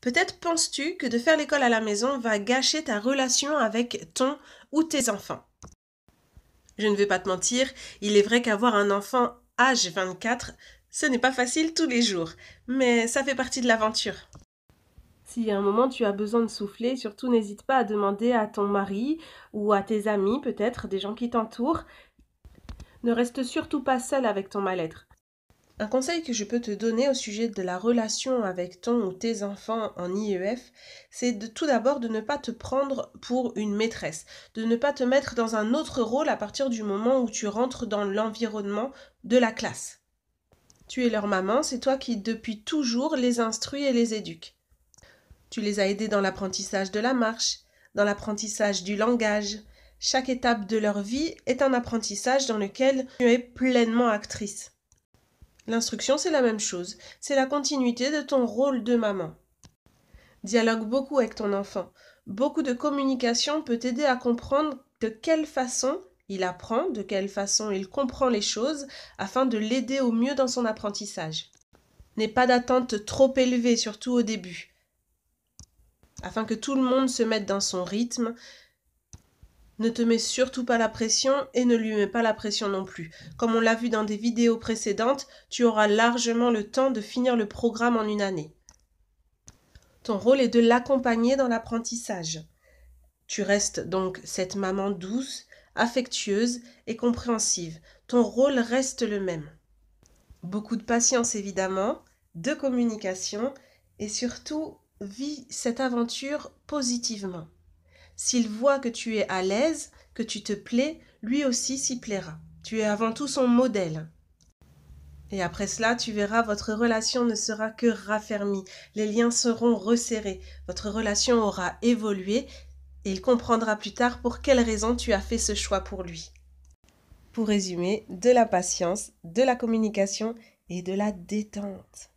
Peut-être penses-tu que de faire l'école à la maison va gâcher ta relation avec ton ou tes enfants. Je ne vais pas te mentir, il est vrai qu'avoir un enfant âge 24, ce n'est pas facile tous les jours, mais ça fait partie de l'aventure. Si à un moment tu as besoin de souffler, surtout n'hésite pas à demander à ton mari ou à tes amis, peut-être des gens qui t'entourent. Ne reste surtout pas seul avec ton mal-être. Un conseil que je peux te donner au sujet de la relation avec ton ou tes enfants en IEF, c'est tout d'abord de ne pas te prendre pour une maîtresse, de ne pas te mettre dans un autre rôle à partir du moment où tu rentres dans l'environnement de la classe. Tu es leur maman, c'est toi qui depuis toujours les instruis et les éduques. Tu les as aidés dans l'apprentissage de la marche, dans l'apprentissage du langage. Chaque étape de leur vie est un apprentissage dans lequel tu es pleinement actrice. L'instruction, c'est la même chose. C'est la continuité de ton rôle de maman. Dialogue beaucoup avec ton enfant. Beaucoup de communication peut t'aider à comprendre de quelle façon il apprend, de quelle façon il comprend les choses, afin de l'aider au mieux dans son apprentissage. N'aie pas d'attente trop élevée, surtout au début. Afin que tout le monde se mette dans son rythme, ne te mets surtout pas la pression et ne lui mets pas la pression non plus. Comme on l'a vu dans des vidéos précédentes, tu auras largement le temps de finir le programme en une année. Ton rôle est de l'accompagner dans l'apprentissage. Tu restes donc cette maman douce, affectueuse et compréhensive. Ton rôle reste le même. Beaucoup de patience évidemment, de communication et surtout, vis cette aventure positivement. S'il voit que tu es à l'aise, que tu te plais, lui aussi s'y plaira. Tu es avant tout son modèle. Et après cela, tu verras, votre relation ne sera que raffermie. Les liens seront resserrés. Votre relation aura évolué et il comprendra plus tard pour quelles raisons tu as fait ce choix pour lui. Pour résumer, de la patience, de la communication et de la détente.